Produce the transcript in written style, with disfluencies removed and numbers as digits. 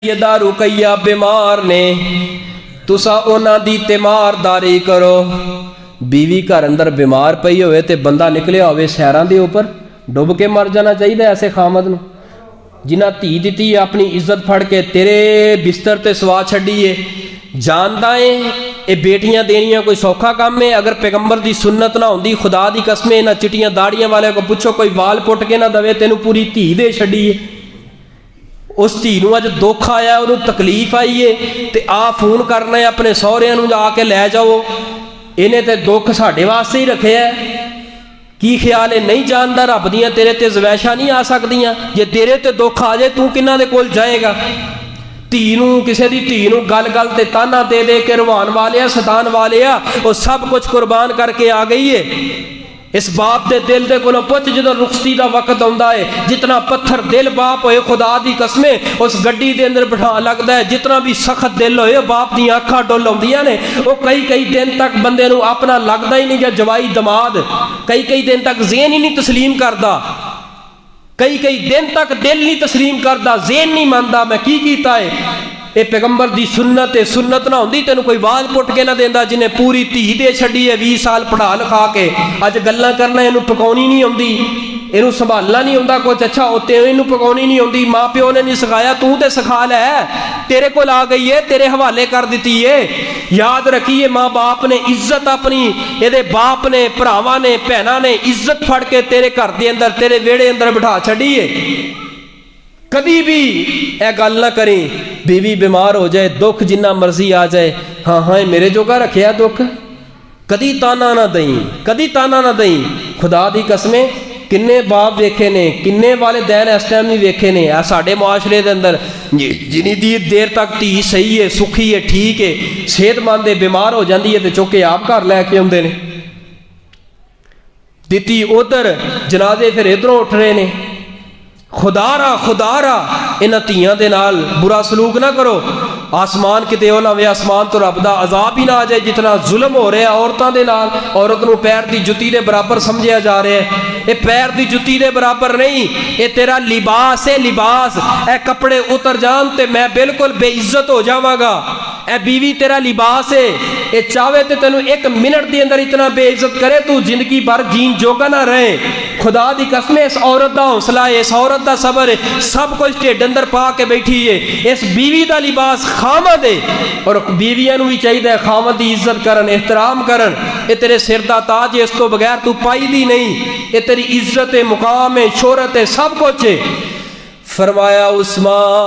यदा रुकैया बीमार ने तुसा उन्हां दी तीमारदारी करो। बीवी घर अंदर बीमार पई होवे ते बंदा निकलिया होवे सैरां दे उपर, डुब के मर जाना चाहिए ऐसे खामद नूं। जिन्हां धी दित्ती अपनी इज्जत फड़ के तेरे बिस्तर ते सवा छड्डी है, जानदा है ये बेटियां देनियां कोई सौखा काम है। अगर पैगंबर दी सुन्नत ना होंदी, खुदा दी कसम इन्हां चिट्टियां दाड़ियां वाले को पुछो कोई वाल पुट के ना दवे तेनू पूरी धी दे छड्डी है। उस धी नूं अज दुख आया, उन्होंने तकलीफ आई है तो आ फोन करना है अपने सहुरिਆਂ नूं आके लै जाओ, इन्हें तो दुख साढ़े वास्ते ही रखे है। की ख्याल है नहीं जानता रब दियां तेरे ते ज़वैशा नहीं आ सकदियां। जे तेरे ते दुख आ जाए तू किन्हां दे कोल जाएगा। धी नूं किसी दी धी नूं गल गल ते ताना दे दे के रवान वाले आ सतान वाले आ, वो सब कुछ कुर्बान करके आ गई है। इस बाप दे दिल दे कोलों पुछ जो रुखसती का वक्त आउंदा है, जितना पत्थर दिल बाप होए खुदा दी कसमे उस गड्डी दे अंदर बिठा लगता है। जितना भी सख्त दिल होए बाप दी अखां डुल आउंदियां ने। वो कई कई दिन तक बंदे नूं अपना लगता ही नहीं कि जवाई दमाद, कई कई दिन तक ज़हन ही नहीं तस्लीम करता, कई कई दिन तक दिल नहीं तस्लीम करता, ज़हन नहीं मानता मैं की कीता है। ये पैगंबर दी सुन्नत है, सुन्नत ना होंदी तेन कोई आवाज पुट के ना देंदा। जिन्हें पूरी धी दे छड़ी है 20 साल पढ़ा लिखा के, अज गल्लां करना इनू पकाउणी नहीं आउंदी, इनू संभालना नहीं आउंदा कुछ। अच्छा उत्ते इनू पकाउणी नहीं आउंदी, माँ प्यो ने नहीं सिखाया, तू ते सिखा लै, तेरे कोल आ गई है, तेरे हवाले कर दी है। याद रखिए माँ बाप ने इज्जत अपनी, ये बाप ने भरावां ने भैनां ने इज्जत फड़ के तेरे घर दे अंदर तेरे वेड़े अंदर बिठा छड़ी है। कभी भी यह गल ना करें बीवी बीमार हो जाए, दुख जिन्ना मर्जी आ जाए, हाँ हाँ मेरे जोगा रखिया दुख, कदी ताना ना दई, कदी ताना ना दई। खुदा दी कसमें किन्ने बाप वेखे ने, किन्ने वाले दैन इस टाइम नहीं वेखे ने आ साडे मुआशरे दे अंदर। जिन्नी दी देर तक धी सही है, सुखी है, ठीक है, सेहतमंद है, बीमार हो जाती है तो चुक के आप घर लैके आउंदे ने। दित्ती उधर जनाजे फिर इधरों उठ रहे ने। खुदारा इन्हां धीआं दे नाल बुरा सलूक ना करो। आसमान किते हो ना वे, आसमान तो रब दा अजाब ही ना आ जाए। जितना जुल्म हो रहा औरतां दे नाल, औरत नूं पैर दी जुत्ती दे बराबर समझिया जा रहा है। ये पैर दी जुत्ती दे बराबर नहीं, ये तेरा लिबास है, लिबास। ए कपड़े उतर जान ते मैं बिल्कुल बेइज्जत हो जावांगा। ए बीवी तेरा लिबास है, ये चाहे तो तेनू एक मिनट के अंदर इतना बेइज्जत करे तू जिंदगी भर जीन जोगा ना रहे। खुदा दी कसम इस औरत का हौसला है, इस औरत का सबर है, सब कुछ ढिड अंदर पा के बैठी है। इस बीवी का लिबास खामद है, और बीवियां नूं भी चाहिए खामद की इज्जत करन, एहतराम करन। ये तेरे सिर का ताज है, इस तो बगैर तू पाई दी नहीं। ये तेरी इज्जत है, मुकाम है, शोहरत है, सब कुछ है। फरमाया उस्मान